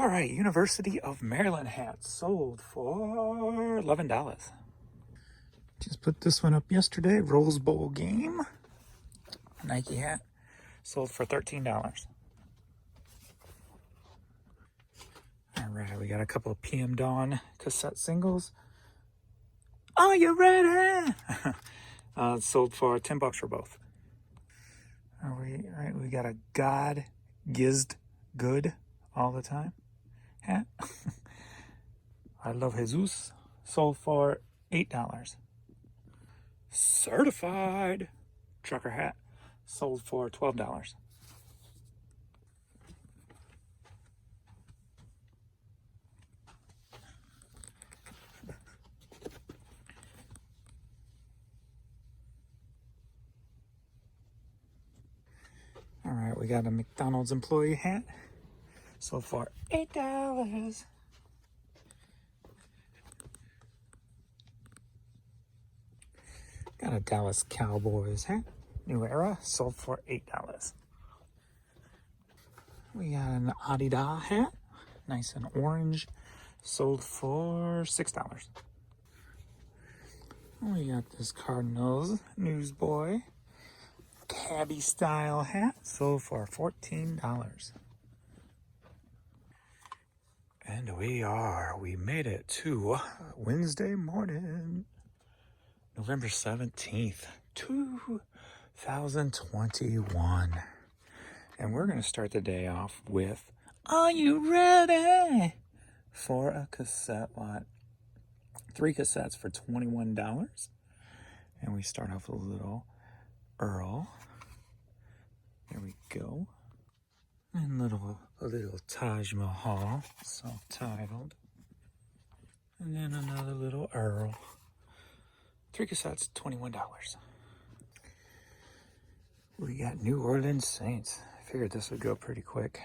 All right, University of Maryland hat sold for $11. Just put this one up yesterday. Rose Bowl game. Nike hat sold for $13. All right, we got a couple of PM Dawn cassette singles. Are you ready? Sold for $10 for both. All right, we got a God Gizzed Good all the time hat. I love Jesus. Sold for $8. Certified trucker hat sold for $12. All right, we got a McDonald's employee hat sold for $8. Got a Dallas Cowboys hat, New Era, sold for $8. We got an Adidas hat, nice and orange, sold for $6. We got this Cardinals Newsboy cabbie style hat, sold for $14. And we made it to Wednesday morning, November 17th, 2021. And we're going to start the day off with, are you ready for a cassette lot? 3 cassettes for $21. And we start off with a little Earl. There we go. And a little Taj Mahal, self-titled. And then another little Earl. 3 cassettes, $21. We got New Orleans Saints. I figured this would go pretty quick.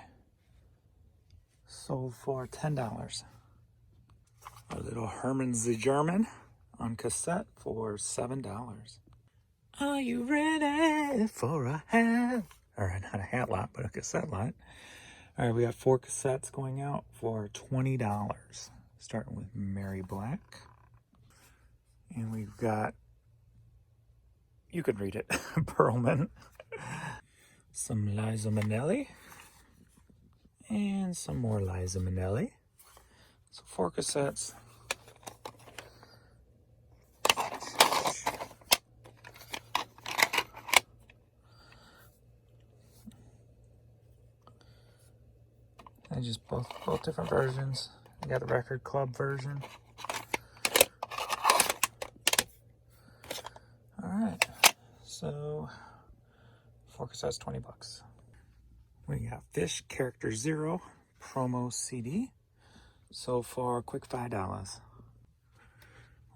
Sold for $10. A little Herman the German on cassette for $7. Are you ready for a hat? Or not a hat lot, but a cassette lot. All right, we got 4 cassettes going out for $20. Starting with Mary Black. And we've got, you can read it, Perlman. Some Liza Minnelli. And some more Liza Minnelli. So 4 cassettes. And just both different versions. You got the record club version. Alright. So 4 cassettes, $20. We got Fish Character Zero promo CD. So for a quick $5.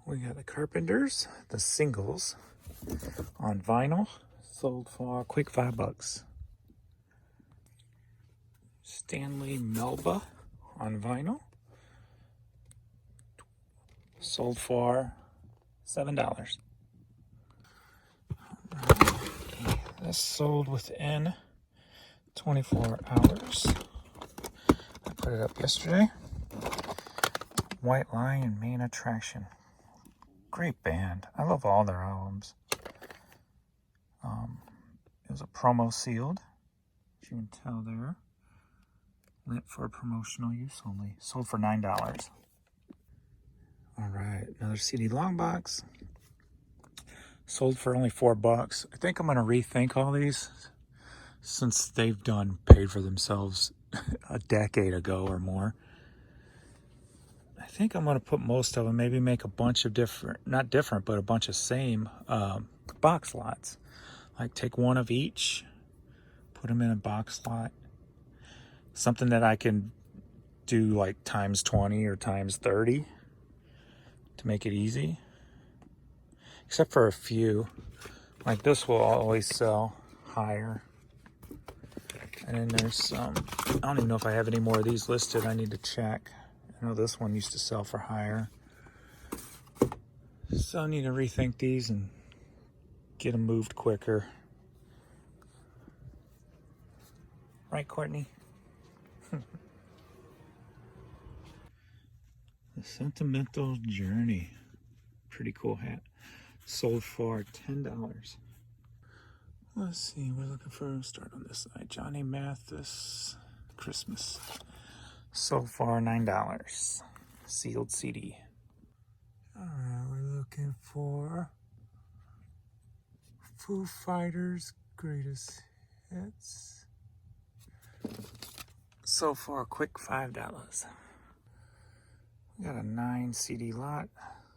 We got the Carpenters, the singles on vinyl, sold for a quick $5. Stanley Melba on vinyl, sold for $7. This sold within 24 hours. I put it up yesterday. White Lion Main Attraction. Great band. I love all their albums. It was a promo sealed, as you can tell there. Lit for promotional use only. Sold for $9. All right, another CD long box. Sold for only $4. I think I'm gonna rethink all these since they've done paid for themselves a decade ago or more. I think I'm gonna put most of them, maybe make a bunch of different, not different, but a bunch of same box lots. Like take one of each, put them in a box lot. Something that I can do like times 20 or times 30 to make it easy. Except for a few. Like this will always sell higher. And then there's some, I don't even know if I have any more of these listed. I need to check. I know this one used to sell for higher. So I need to rethink these and get them moved quicker. Right, Courtney? The Sentimental Journey. Pretty cool hat. Sold for $10. Let's see, we're looking for, start on this side. Johnny Mathis, Christmas. Sold for $9. Sealed CD. Alright, we're looking for Foo Fighters Greatest Hits. Sold for a quick $5. We got a 9 CD lot.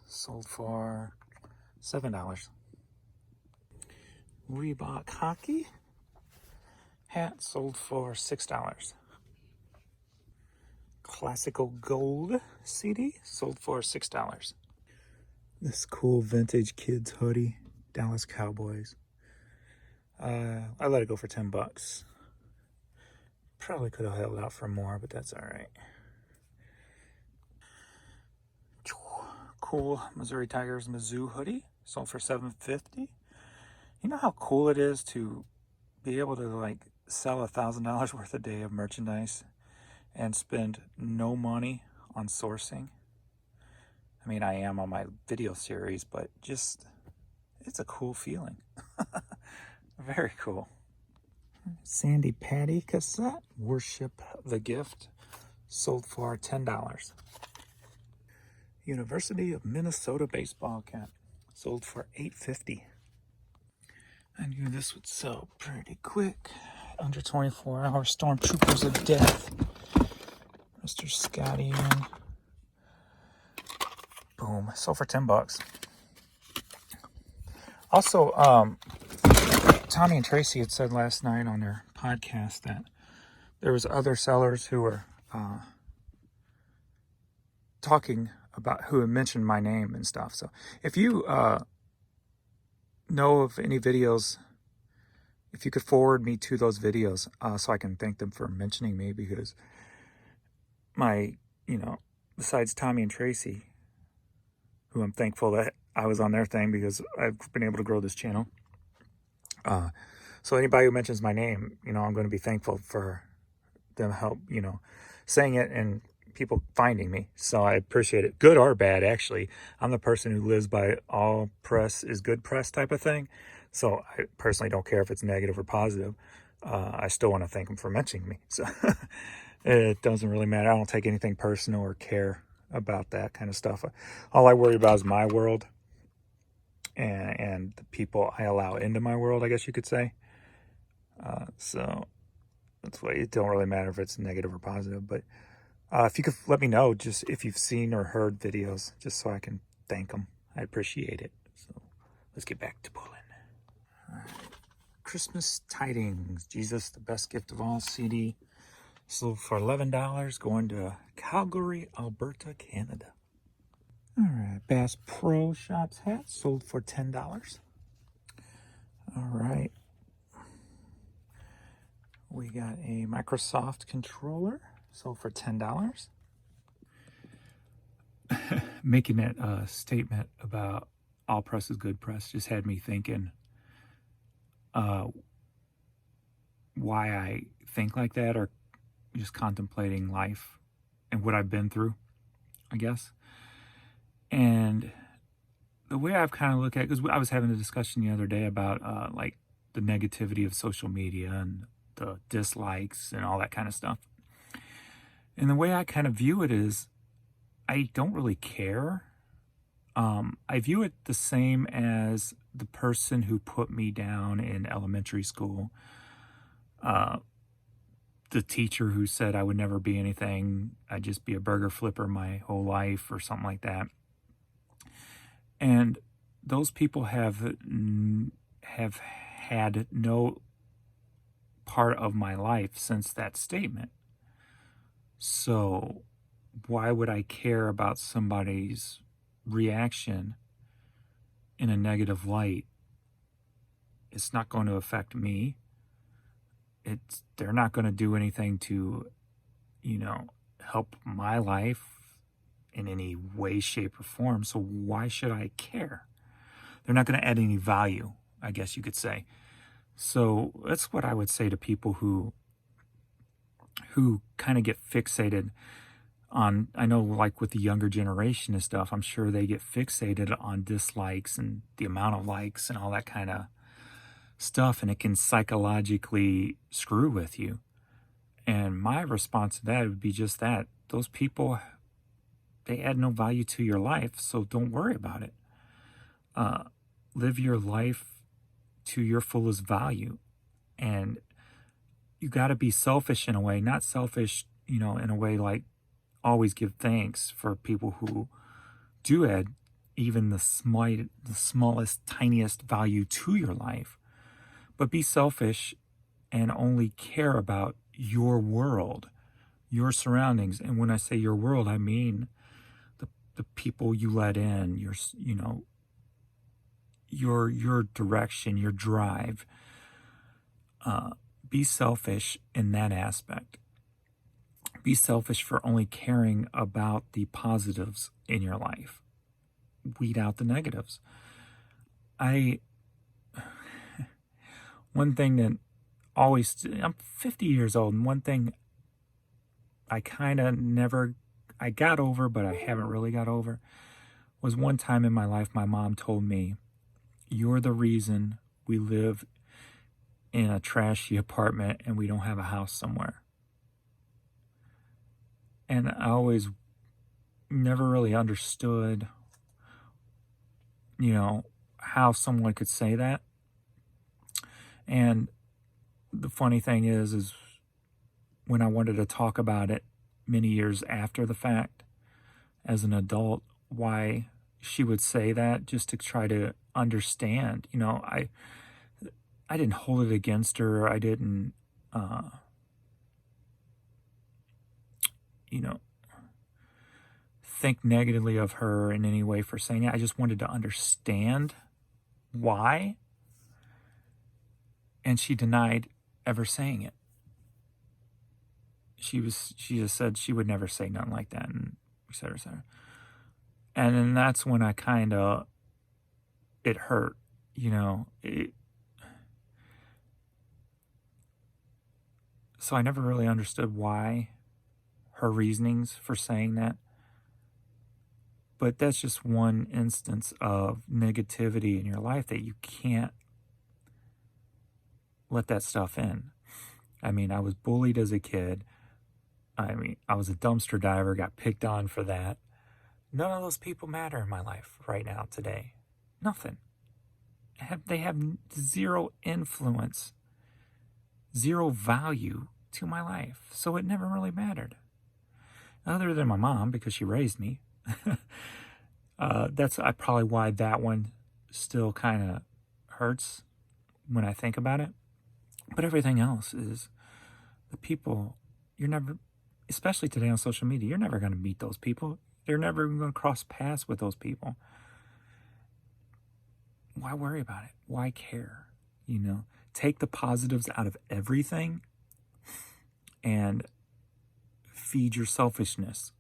Sold for $7. Reebok Hockey hat sold for $6. Classical Gold CD sold for $6. This cool vintage kids hoodie, Dallas Cowboys. I let it go for $10. Probably could have held out for more, but that's all right. Cool Missouri Tigers Mizzou hoodie sold for $7.50. You know how cool it is to be able to like sell $1,000 worth a day of merchandise and spend no money on sourcing? I mean, I am on my video series, but just, it's a cool feeling. Very cool. Sandy Patty cassette, Worship the Gift, sold for $10. University of Minnesota baseball cap, sold for $8.50. I knew this would sell pretty quick. Under 24 hours, Stormtroopers of Death. Mr. Scotty in. Boom. Sold for $10. Also, Tommy and Tracy had said last night on their podcast that there was other sellers who were talking about, who had mentioned my name and stuff. So if you know of any videos, if you could forward me to those videos so I can thank them for mentioning me, because my, besides Tommy and Tracy, who I'm thankful that I was on their thing because I've been able to grow this channel. So anybody who mentions my name, I'm going to be thankful for them help, saying it and people finding me. So I appreciate it. Good or bad, actually. I'm the person who lives by all press is good press type of thing. So I personally don't care if it's negative or positive. I still want to thank them for mentioning me. So it doesn't really matter. I don't take anything personal or care about that kind of stuff. All I worry about is my world and the people I allow into my world, I guess you could say. So that's why it don't really matter if it's negative or positive. But if you could let me know, just if you've seen or heard videos, just so I can thank them. I appreciate it. So let's get back to pulling. All right. Christmas Tidings, Jesus, the Best Gift of All CD. Sold for $11, going to Calgary, Alberta, Canada. All right, Bass Pro Shops hat sold for $10. All right. We got a Microsoft controller sold for $10. Making that statement about all press is good press just had me thinking why I think like that, or just contemplating life and what I've been through, I guess. And the way I've kind of looked at it, because I was having a discussion the other day about like the negativity of social media and the dislikes and all that kind of stuff. And the way I kind of view it is I don't really care. I view it the same as the person who put me down in elementary school. The teacher who said I would never be anything, I'd just be a burger flipper my whole life or something like that. And those people have had no part of my life since that statement. So why would I care about somebody's reaction in a negative light? It's not going to affect me. They're not going to do anything to, help my life in any way, shape, or form. So why should I care? They're not going to add any value, I guess you could say. So that's what I would say to people who kind of get fixated I know like with the younger generation and stuff, I'm sure they get fixated on dislikes and the amount of likes and all that kind of stuff, and it can psychologically screw with you. And my response to that would be just that. Those people, they add no value to your life, so don't worry about it. Live your life to your fullest value. And you got to be selfish in a way, not selfish, in a way like always give thanks for people who do add even the smallest, tiniest value to your life, but be selfish and only care about your world, your surroundings. And when I say your world, I mean the people you let in, your direction, your drive. Be selfish in that aspect. Be selfish for only caring about the positives in your life. Weed out the negatives. One thing that I'm 50 years old, and one thing I kind of I got over, but I haven't really got over, was one time in my life my mom told me, "You're the reason we live in a trashy apartment and we don't have a house somewhere." And I always never really understood, how someone could say that. And the funny thing is when I wanted to talk about it many years after the fact, as an adult, why she would say that, just to try to understand. I didn't hold it against her. I didn't, think negatively of her in any way for saying it. I just wanted to understand why. And she denied ever saying it. She just said she would never say nothing like that, and et cetera, et cetera. And then that's when I it hurt, so I never really understood why her reasonings for saying that. But that's just one instance of negativity in your life that you can't let that stuff in. I mean, I was bullied as a kid. I was a dumpster diver, got picked on for that. None of those people matter in my life right now, today. Nothing. They have zero influence, zero value to my life. So it never really mattered. Other than my mom, because she raised me. That's probably why that one still kind of hurts when I think about it. But everything else is the people. You're never, especially today on social media, you're never going to meet those people. You're never going to cross paths with those people. Why worry about it? Why care? Take the positives out of everything and feed your selfishness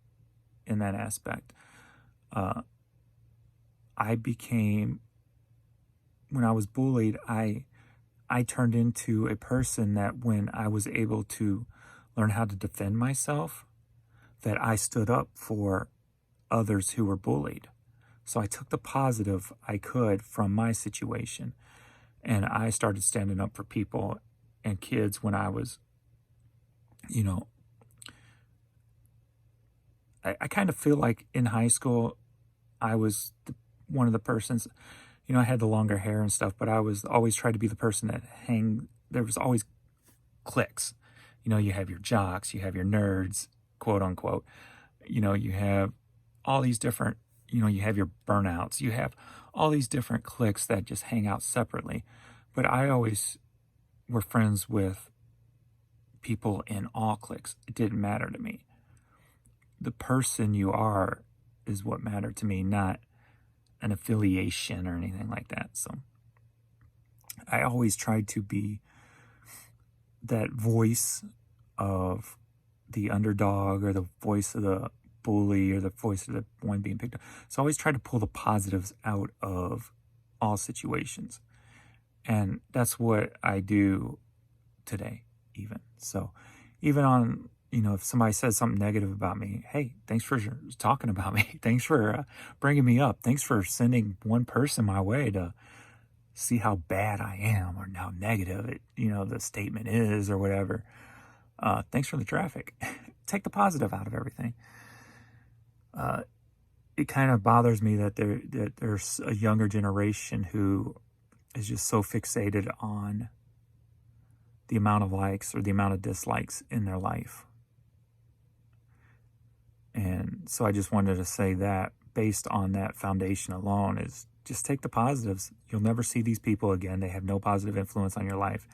in that aspect. When I was bullied, I turned into a person that when I was able to learn how to defend myself, that I stood up for others who were bullied. So I took the positive I could from my situation, and I started standing up for people and kids when I was, I kind of feel like in high school, I was one of the persons, I had the longer hair and stuff, but I was always tried to be the person that there was always cliques. You have your jocks, you have your nerds, quote unquote. You have all these different, you have your burnouts, you have all these different cliques that just hang out separately. But I always were friends with people in all cliques. It didn't matter to me. The person you are is what mattered to me, not an affiliation or anything like that. So I always tried to be that voice of the underdog, or the voice of the bully, or the voice of the one being picked up. So I always tried to pull the positives out of all situations. And that's what I do today, even. So even on, you know, if somebody says something negative about me, hey, thanks for talking about me. Thanks for bringing me up. Thanks for sending one person my way to see how bad I am or how negative it, you know, the statement is or whatever. Thanks for the traffic. Take the positive out of everything. It kind of bothers me that there's a younger generation who is just so fixated on the amount of likes or the amount of dislikes in their life. And so I just wanted to say that based on that foundation alone is just take the positives. You'll never see these people again. They have no positive influence on your life.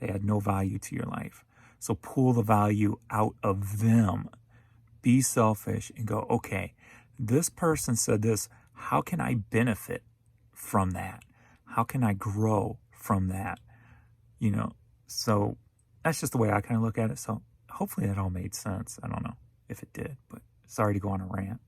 They add no value to your life. So pull the value out of them. Be selfish and go, okay, this person said this. How can I benefit from that? How can I grow from that? You know, so that's just the way I kind of look at it. So hopefully that all made sense. I don't know if it did, but sorry to go on a rant.